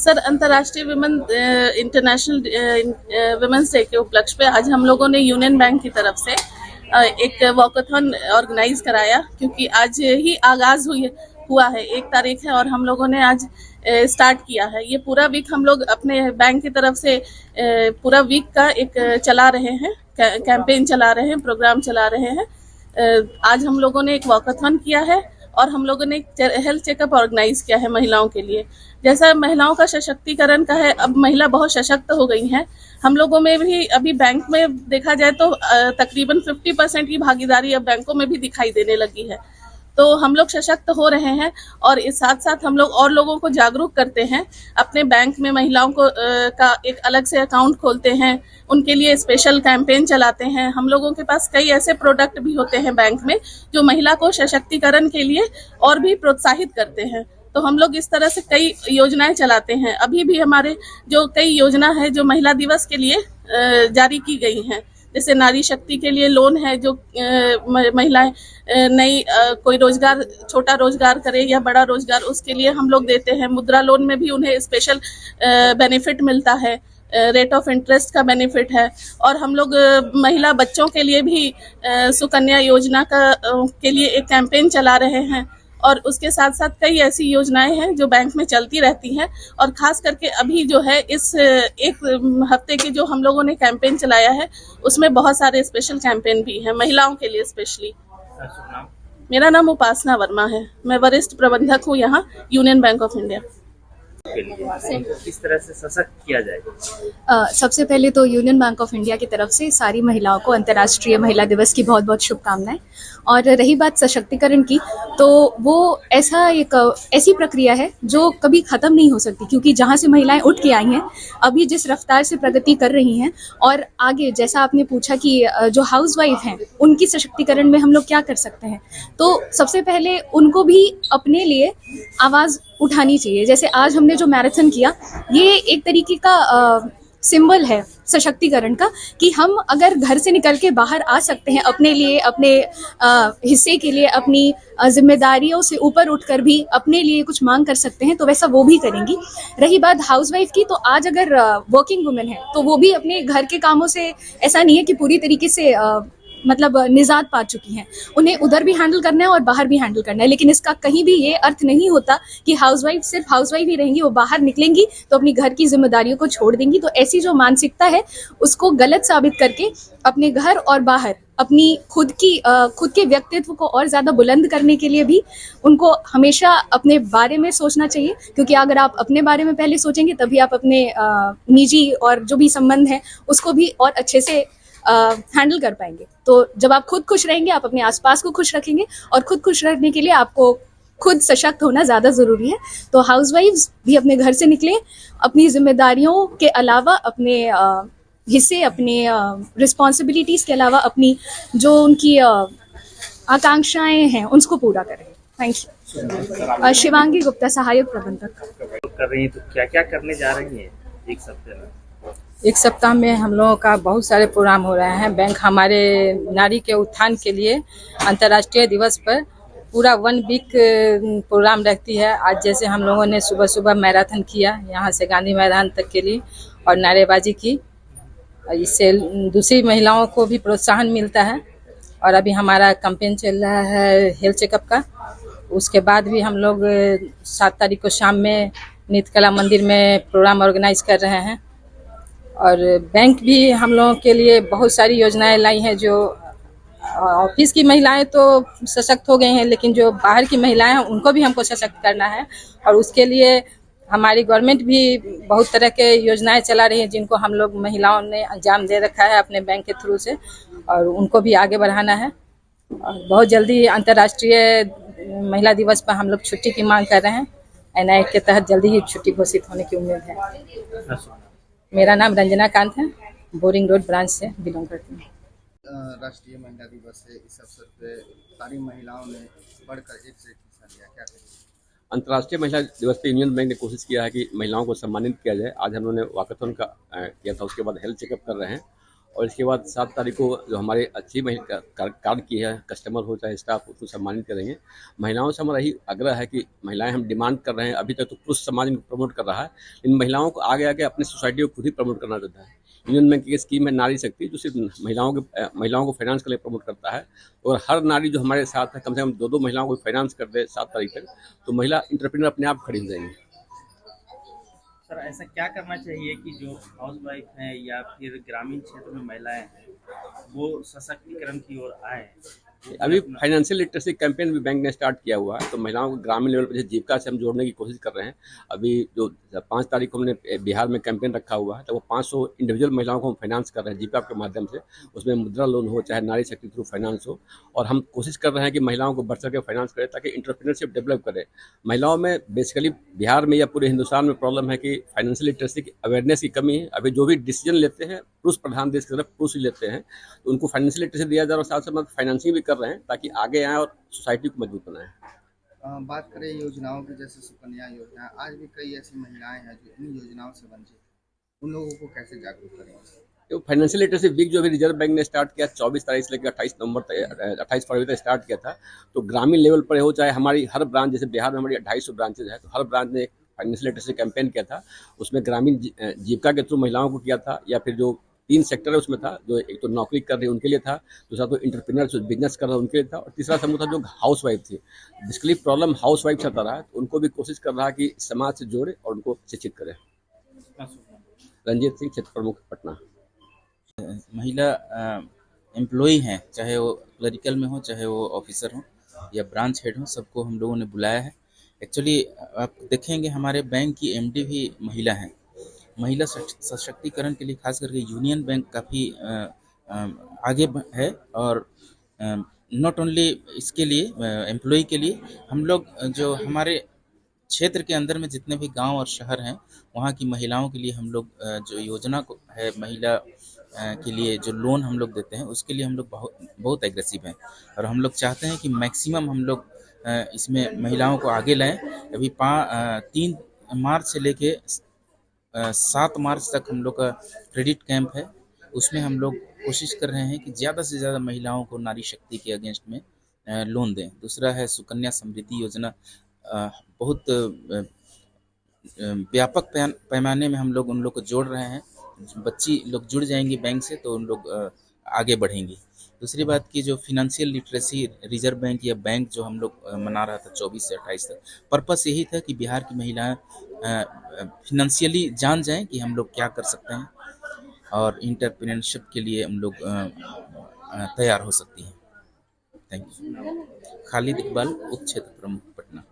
Sir, अंतर्राष्ट्रीय international women's day के उपलक्ष्य पे आज हम लोगों ने यूनियन बैंक की तरफ से एक वॉकथॉन ऑर्गेनाइज कराया, क्योंकि आज ही आगाज हुआ है, 1 तारीख है और हम लोगों ने आज स्टार्ट किया है। ये पूरा वीक हम लोग अपने बैंक की तरफ से पूरा वीक का एक चला रहे हैं, कैंपेन चला रहे हैं, प्रोग्राम चला रहे हैं। आज हम लोगों ने एक वॉकथॉन किया है और हम लोगों ने एक हेल्थ चेकअप ऑर्गेनाइज किया है महिलाओं के लिए। जैसा महिलाओं का सशक्तिकरण का है, अब महिला बहुत सशक्त हो गई हैं। हम लोगों में भी अभी बैंक में देखा जाए तो तकरीबन 50% की भागीदारी अब बैंकों में भी दिखाई देने लगी है। तो हम लोग सशक्त हो रहे हैं और इस साथ साथ हम लोग और लोगों को जागरूक करते हैं। अपने बैंक में महिलाओं को का एक अलग से अकाउंट खोलते हैं, उनके लिए स्पेशल कैंपेन चलाते हैं। हम लोगों के पास कई ऐसे प्रोडक्ट भी होते हैं बैंक में जो महिला को सशक्तिकरण के लिए और भी प्रोत्साहित करते हैं। तो हम लोग इस तरह से कई योजनाएं चलाते हैं। अभी भी हमारे जो कई योजना है जो महिला दिवस के लिए जारी की गई हैं, जैसे नारी शक्ति के लिए लोन है, जो महिलाएं नई कोई रोजगार, छोटा रोजगार करे या बड़ा रोजगार, उसके लिए हम लोग देते हैं। मुद्रा लोन में भी उन्हें स्पेशल बेनिफिट मिलता है, रेट ऑफ इंटरेस्ट का बेनिफिट है। और हम लोग महिला बच्चों के लिए भी सुकन्या योजना के लिए एक कैंपेन चला रहे हैं। और उसके साथ साथ कई ऐसी योजनाएं हैं जो बैंक में चलती रहती हैं। और खास करके अभी जो है इस एक हफ्ते की जो हम लोगों ने कैंपेन चलाया है, उसमें बहुत सारे स्पेशल कैंपेन भी हैं महिलाओं के लिए स्पेशली। मेरा नाम उपासना वर्मा है, मैं वरिष्ठ प्रबंधक हूँ यहाँ यूनियन बैंक ऑफ इंडिया। किस तरह से सशक्त किया जाएगा? सबसे पहले तो यूनियन बैंक ऑफ इंडिया की तरफ से सारी महिलाओं को अंतर्राष्ट्रीय महिला दिवस की बहुत बहुत शुभकामनाएं। और रही बात सशक्तिकरण की, तो वो ऐसी प्रक्रिया है जो कभी ख़त्म नहीं हो सकती, क्योंकि जहाँ से महिलाएं उठ के आई हैं, अभी जिस रफ्तार से प्रगति कर रही हैं और आगे, जैसा आपने पूछा कि जो हाउसवाइफ हैं उनकी सशक्तिकरण में हम लोग क्या कर सकते हैं, तो सबसे पहले उनको भी अपने लिए आवाज़ उठानी चाहिए। जैसे आज हमने जो मैराथन किया, ये एक तरीके का सिंबल है सशक्तिकरण का, कि हम अगर घर से निकल के बाहर आ सकते हैं अपने लिए, अपने हिस्से के लिए, अपनी जिम्मेदारियों से ऊपर उठकर भी अपने लिए कुछ मांग कर सकते हैं, तो वैसा वो भी करेंगी। रही बात हाउसवाइफ की, तो आज अगर वर्किंग वुमेन है तो वो भी अपने घर के कामों से, ऐसा नहीं है कि पूरी तरीके से मतलब निजात पा चुकी हैं, उन्हें उधर भी हैंडल करना है और बाहर भी हैंडल करना है। लेकिन इसका कहीं भी ये अर्थ नहीं होता कि हाउसवाइफ सिर्फ हाउसवाइफ ही रहेंगी, वो बाहर निकलेंगी तो अपनी घर की जिम्मेदारियों को छोड़ देंगी। तो ऐसी जो मानसिकता है उसको गलत साबित करके अपने घर और बाहर अपनी खुद के व्यक्तित्व को और ज़्यादा बुलंद करने के लिए भी उनको हमेशा अपने बारे में सोचना चाहिए, क्योंकि अगर आप अपने बारे में पहले सोचेंगे तभी आप अपने निजी और जो भी संबंध हैं उसको भी और अच्छे से हैंडल कर पाएंगे। तो जब आप खुद खुश रहेंगे, आप अपने आसपास को खुश रखेंगे, और खुद खुश रखने के लिए आपको खुद सशक्त होना ज़्यादा ज़रूरी है। तो हाउसवाइफ्स भी अपने घर से निकलें, अपनी जिम्मेदारियों के अलावा अपने हिस्से, अपने रिस्पॉन्सिबिलिटीज़ के अलावा अपनी जो उनकी आकांक्षाएं हैं उसको पूरा करें। Thank you. शिवांगी गुप्ता, सहायक प्रबंधक। कर रही हैं तो क्या क्या करने जा रही हैं एक सप्ताह में? एक सप्ताह में हम लोगों का बहुत सारे प्रोग्राम हो रहे हैं। बैंक हमारे नारी के उत्थान के लिए अंतर्राष्ट्रीय दिवस पर पूरा 1 वीक प्रोग्राम रखती है। आज जैसे हम लोगों ने सुबह सुबह मैराथन किया यहाँ से गांधी मैदान तक के लिए और नारेबाजी की, इससे दूसरी महिलाओं को भी प्रोत्साहन मिलता है। और अभी हमारा कैंपेन चल रहा है हेल्थ चेकअप का। उसके बाद भी हम लोग 7 तारीख को शाम में नित्यकला मंदिर में प्रोग्राम ऑर्गेनाइज कर रहे हैं। और बैंक भी हम लोगों के लिए बहुत सारी योजनाएं लाई हैं। जो ऑफिस की महिलाएं तो सशक्त हो गई हैं, लेकिन जो बाहर की महिलाएं हैं उनको भी हमको सशक्त करना है। और उसके लिए हमारी गवर्नमेंट भी बहुत तरह के योजनाएं चला रही है, जिनको हम लोग महिलाओं ने अंजाम दे रखा है अपने बैंक के थ्रू से, और उनको भी आगे बढ़ाना है। और बहुत जल्दी अंतर्राष्ट्रीय महिला दिवस पर हम लोग छुट्टी की मांग कर रहे हैं। NI के तहत जल्दी ही छुट्टी घोषित होने की उम्मीद है। मेरा नाम रंजना कांत है, बोरिंग रोड ब्रांच से बिलोंग करती हूँ। राष्ट्रीय महिला दिवस है, इस अवसर पे सारी महिलाओं ने बढ़कर एक से एक हिस्सा लिया, क्या करेंगे? अंतर्राष्ट्रीय महिला दिवस पे यूनियन बैंक ने कोशिश किया है कि महिलाओं को सम्मानित किया जाए। आज हम लोगों ने वॉकथॉन का किया था, उसके बाद हेल्थ चेकअप कर रहे हैं और इसके बाद 7 तारीख को जो हमारे अच्छी कार्ड की है कस्टमर हो चाहे स्टाफ उसको सम्मानित करेंगे। महिलाओं से हमारा यही आग्रह है कि महिलाएं हम डिमांड कर रहे हैं, अभी तक तो पुरुष समाज इनको प्रमोट कर रहा है, इन महिलाओं को आगे आगे अपनी सोसाइटी को खुद ही प्रमोट करना चाहता है। यूनियन बैंक की स्कीम है नारी शक्ति, जो सिर्फ महिलाओं को फाइनेंस के लिए प्रमोट करता है, और हर नारी जो हमारे साथ है कम से कम 2-2 महिलाओं को फाइनेंस कर दे 7 तारीख तक, तो महिला इंटरप्रेन्योर अपने आप खड़ी हो जाएंगी। सर ऐसा क्या करना चाहिए कि जो हाउस वाइफ हैं या फिर ग्रामीण क्षेत्र में महिलाएं हैं वो सशक्तिकरण की ओर आए? अभी फाइनेंशियल लिटरेसी कैंपेन भी बैंक ने स्टार्ट किया हुआ है, तो महिलाओं को ग्रामीण लेवल पर जीविका से हम जोड़ने की कोशिश कर रहे हैं। अभी जो 5 तारीख को हमने बिहार में कैंपेन रखा हुआ है, तो वो 500 इंडिविजुअल महिलाओं को हम फाइनेंस कर रहे हैं जीविका के माध्यम से। उसमें मुद्रा लोन हो चाहे नारी शक्ति थ्रू फाइनेंस हो, और हम कोशिश कर रहे हैं कि महिलाओं को बढ़ चढ़ के फाइनेंस करें ताकि इंटरप्रेन्योरशिप डेवलप करें। महिलाओं में बेसिकली बिहार में या पूरे हिंदुस्तान में प्रॉब्लम है कि फाइनेंशियल लिटरेसी की अवेयरनेस की कमी है। अभी जो भी डिसीजन लेते हैं पुरुष प्रधान देश की तरफ पुरुष ही लेते हैं, तो उनको फाइनेंशियल लिटरेसी दिया जा रहा है और साथ साथ फाइनेंसिंग भी कर रहे हैं ताकि आगे आएँ और सोसाइटी को मजबूत बनाएं। बात करें योजनाओं की, जैसे सुकन्या योजना, आज भी कई ऐसी महिलाएं हैं जो इन योजनाओं से वंचित हैं, उन लोगों को कैसे जागरूक करेंगे? तो फाइनेंशियल लिटरेसी वीक जो अभी रिजर्व बैंक ने स्टार्ट किया 24 तारीख से लेकर 28 फरवरी तक स्टार्ट किया था, तो ग्रामीण लेवल पर हो चाहे हमारी हर ब्रांच, जैसे बिहार में हमारी 250 ब्रांचेज है, तो हर ब्रांच ने एक फाइनेंशियल लिटरेसी कैंपेन किया था। उसमें ग्रामीण जीविका के थ्रू महिलाओं को किया था, या फिर जो 3 सेक्टर है उसमें था, जो एक तो नौकरी कर रही उनके लिए था, दूसरा तो इंटरप्रेन्योर जो बिजनेस कर रहा उनके लिए था, और तीसरा समूह था जो हाउस वाइफ थी। बेसिकली प्रॉब्लम हाउस वाइफ से रहा है, तो उनको भी कोशिश कर रहा है कि समाज से जोड़े और उनको शिक्षित करे। रंजीत सिंह, क्षेत्र प्रमुख, पटना। महिला एम्प्लॉई हैं, चाहे वो क्लरिकल में हो चाहे वो ऑफिसर हो या ब्रांच हेड हो, सबको हम लोगों ने बुलाया है। एक्चुअली आप देखेंगे हमारे बैंक की एमडी भी महिला हैं। महिला सशक्तिकरण के लिए खास करके यूनियन बैंक काफ़ी आगे है, और नॉट ओनली इसके लिए एम्प्लॉई के लिए, हम लोग जो हमारे क्षेत्र के अंदर में जितने भी गांव और शहर हैं वहाँ की महिलाओं के लिए हम लोग जो योजना को है महिला के लिए जो लोन हम लोग देते हैं उसके लिए हम लोग बहुत एग्रेसिव हैं, और हम लोग चाहते हैं कि मैक्सिमम हम लोग इसमें महिलाओं को आगे लाएं। अभी 3 मार्च से लेके 7 मार्च तक हम लोग का क्रेडिट कैंप है, उसमें हम लोग कोशिश कर रहे हैं कि ज़्यादा से ज़्यादा महिलाओं को नारी शक्ति के अगेंस्ट में लोन दें। दूसरा है सुकन्या समृद्धि योजना, बहुत व्यापक पैमाने में हम लोग उन लोग को जोड़ रहे हैं। बच्ची लोग जुड़ जाएंगी बैंक से तो उन लोग आगे बढ़ेंगी। दूसरी बात की जो फिनेंशियल लिटरेसी रिजर्व बैंक या बैंक जो हम लोग मना रहा था 24 से 28 तक, पर्पस यही था कि बिहार की महिलाएं फिनेंशियली जान जाएं कि हम लोग क्या कर सकते हैं और इंटरप्रेन्योरशिप के लिए हम लोग तैयार हो सकती हैं। Thank you. खालिद इकबाल, उप क्षेत्र प्रमुख, पटना।